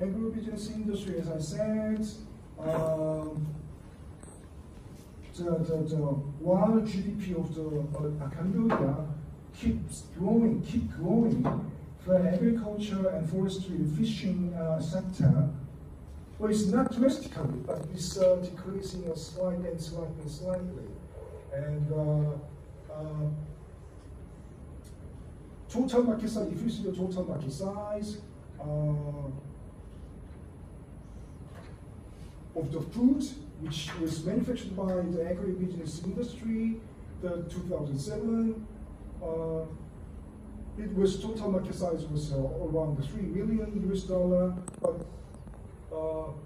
agribusiness industry, as I said, while GDP of the Cambodia keep growing, the agriculture and forestry and fishing sector, well, it's not drastically, but it's decreasing slightly. And total market size, if you see the total market size of the food, which was manufactured by the agribusiness industry, the 2007, it was total market size was around $3 million US, but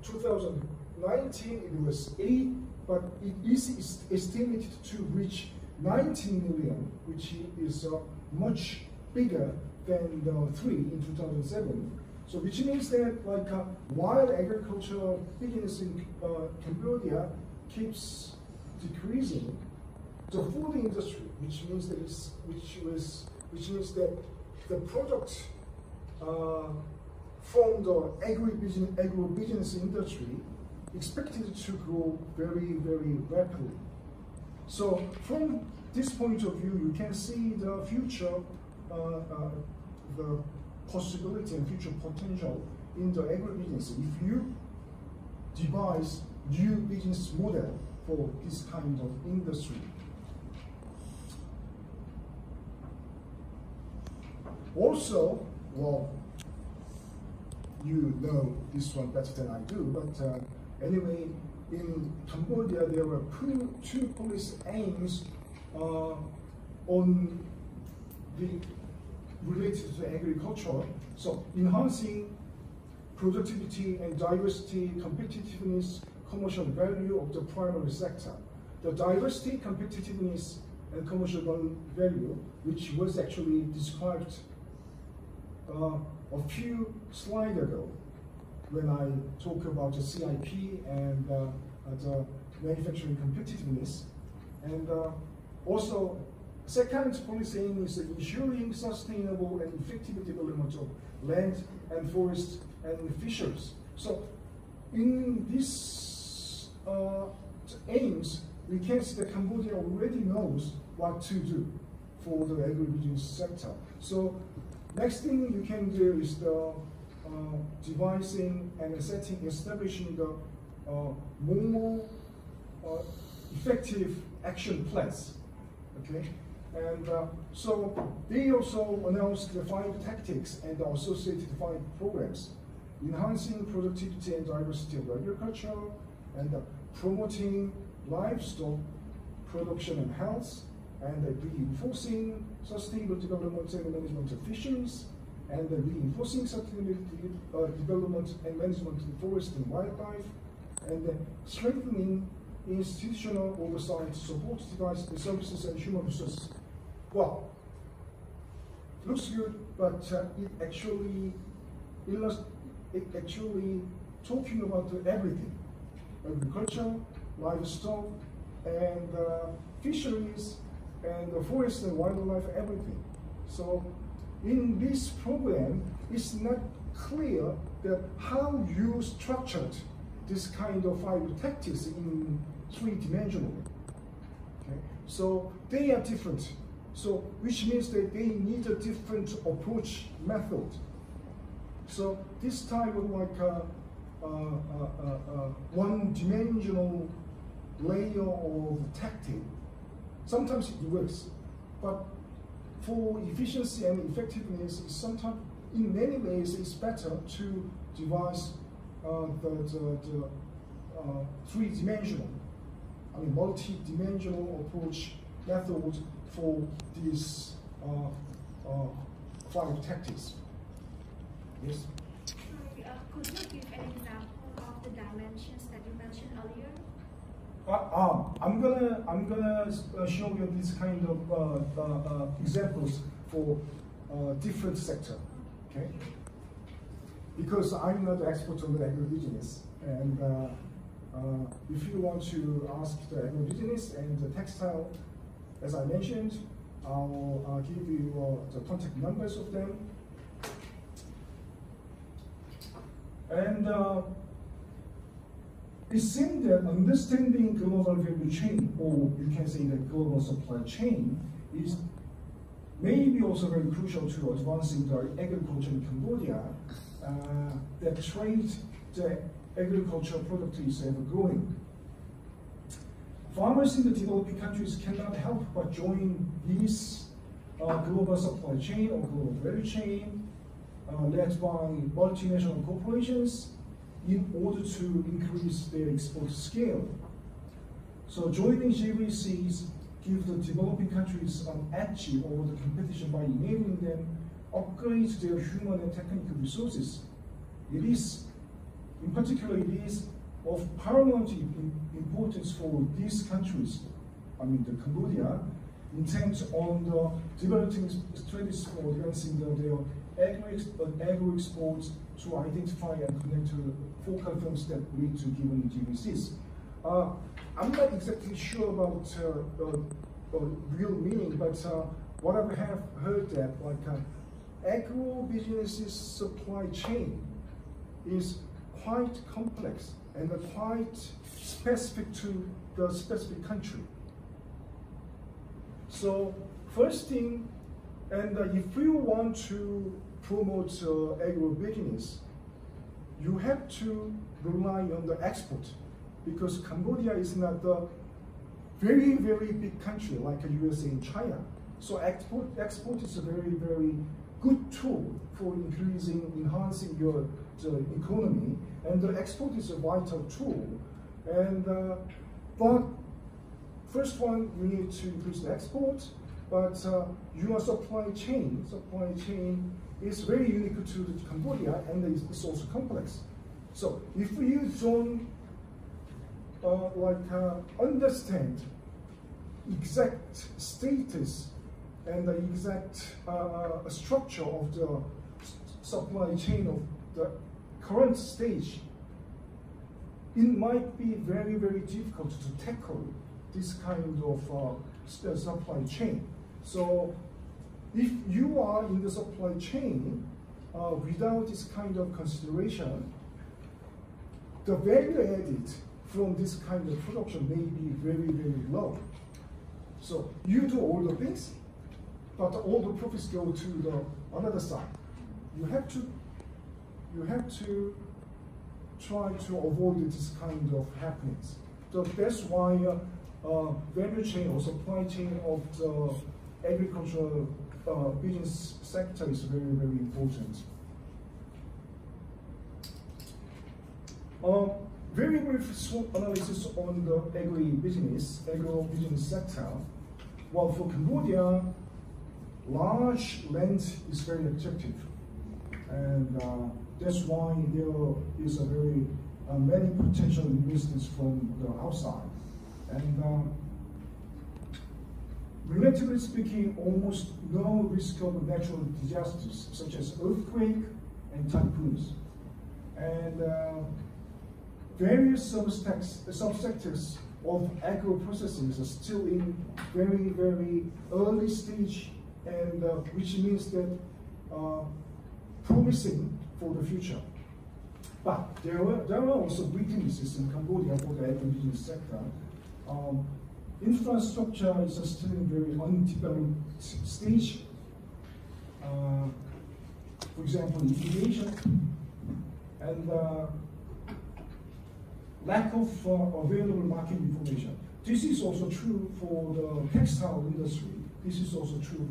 2019 it was 8, but it is estimated to reach 19 million, which is much bigger than the 3 in 2007. So which means that while agricultural business in Cambodia keeps decreasing, the food industry, which means that the product from the agribusiness industry expected to grow very, very rapidly. So from this point of view, you can see the future, the possibility and future potential in the agribusiness if you devise new business model for this kind of industry. Also, well, you know this one better than I do, but anyway, in Cambodia there were two policy aims on the related to agriculture. So enhancing productivity and diversity, competitiveness, commercial value of the primary sector. The diversity, competitiveness, and commercial value, which was actually described a few slides ago when I talk about the CIP and the manufacturing competitiveness. And also, second policy aim is ensuring sustainable and effective development of land and forest and fisheries. So in these aims, we can see that Cambodia already knows what to do for the agribusiness sector. So next thing you can do is the devising and establishing the more effective action plans. Okay, and so they also announced the 5 tactics and the associated 5 programs, enhancing productivity and diversity of agriculture, and promoting livestock production and health, and reinforcing sustainable development and management of fisheries, and reinforcing sustainable development and management of forest and wildlife, and strengthening institutional oversight, support devices, services, and human resources. Well, looks good, but it actually talking about everything: agriculture, livestock, and fisheries, and the forest and wildlife, everything. So in this program, it's not clear that how you structured this kind of 5 tactics in 3-dimensional. Okay? So they are different. So which means that they need a different approach method. So this type of one-dimensional layer of tactic, sometimes it works, but for efficiency and effectiveness, sometimes in many ways it's better to devise the 3-dimensional, multi-dimensional approach method for these 5 tactics. Yes? Could you give an example of the dimensions that you mentioned earlier? I'm gonna show you this kind of examples for different sector, okay? Because I'm not the expert on the agribusiness, and if you want to ask the agribusiness and the textile, as I mentioned, I'll give you the contact numbers of them. And it seems that understanding global value chain, or you can say the global supply chain, is maybe also very crucial to advancing the agriculture in Cambodia. That trade, the agricultural product is ever growing. Farmers in the developing countries cannot help but join this global supply chain or global value chain led by multinational corporations in order to increase their export scale. So joining GVCs give the developing countries an edge over the competition by enabling them upgrade their human and technical resources. It is, in particular, it is of paramount importance for these countries, I mean the Cambodia, intent on the developing strategies for advancing their agro-exports to identify and connect to focal firms that lead to given GVCs. I'm not exactly sure about real meaning, but what I have heard that agro-businesses supply chain is quite complex and quite specific to the specific country. So first thing, and if you want to promote agro-business, you have to rely on the export, because Cambodia is not a very, very big country like the USA and China. So export is a very, very good tool for enhancing the economy, and the export is a vital tool. And but first one, you need to increase the export, but your supply chain is very unique to Cambodia, and it's also complex. So if you don't understand exact status and the exact structure of the supply chain of the current stage, it might be very, very difficult to tackle this kind of supply chain. So if you are in the supply chain without this kind of consideration, the value added from this kind of production may be very, very low. So you do all the things, but all the profits go to the another side. You have to try to avoid this kind of happenings. So that's why value chain or supply chain of the agricultural business sector is very, very important. Very brief SWOT analysis on the agro-business sector. Well, for Cambodia, large land is very attractive, and that's why there is a very many potential investors from the outside. And relatively speaking, almost no risk of natural disasters such as earthquake and typhoons. And various subsectors of agro-processing are still in very, very early stage, and which means that promising for the future. But there are also weaknesses in Cambodia for the agribusiness sector. Infrastructure is still in very undeveloped stage. For example, irrigation and lack of available market information. This is also true for the textile industry. This is also true,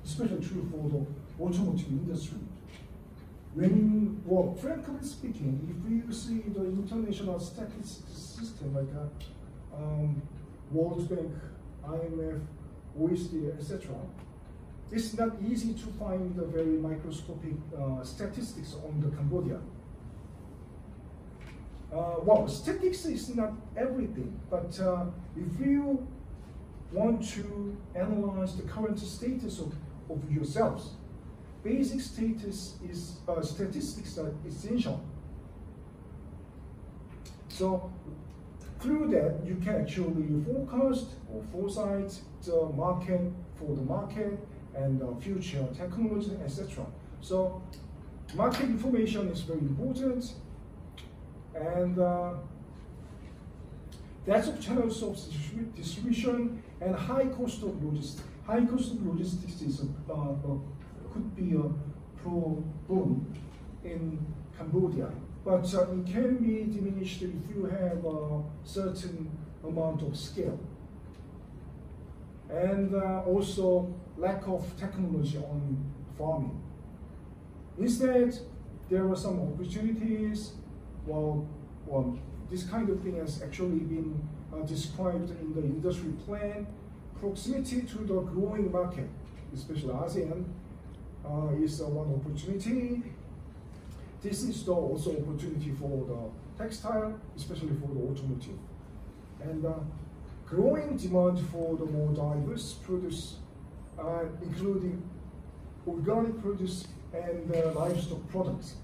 especially true for the automotive industry. Well, frankly speaking, if you see the international statistics system like World Bank, IMF, OECD, etc., it's not easy to find the very microscopic statistics on the Cambodia. Well, statistics is not everything, but if you want to analyze the current status of yourselves, basic status is statistics are essential. So through that, you can actually forecast or foresight the market for the market and future technology, etc. So market information is very important, And that's of channels of distribution and high cost of logistics. High cost of logistics is could be a problem in Cambodia, but it can be diminished if you have a certain amount of scale. And also lack of technology on farming. Instead, there are some opportunities. Well, this kind of thing has actually been described in the industry plan. Proximity to the growing market, especially ASEAN, is one opportunity. This is the also opportunity for the textile, especially for the automotive. And growing demand for the more diverse produce, including organic produce and livestock products.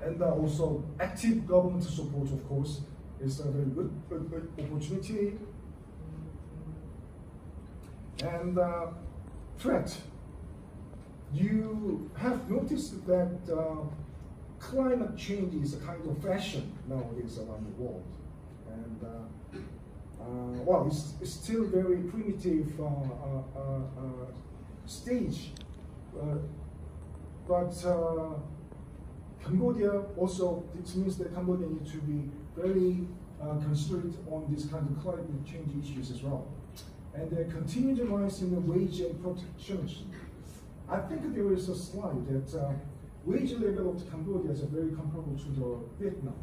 And also active government support, of course, is a very good opportunity. And threat. You have noticed that climate change is a kind of fashion nowadays around the world. And well, it's still very primitive stage, but Cambodia also, it means that Cambodia needs to be very considerate on this kind of climate change issues as well. And the continued rise in the wage and protectionism. I think there is a slide that wage level of Cambodia is very comparable to the Vietnam.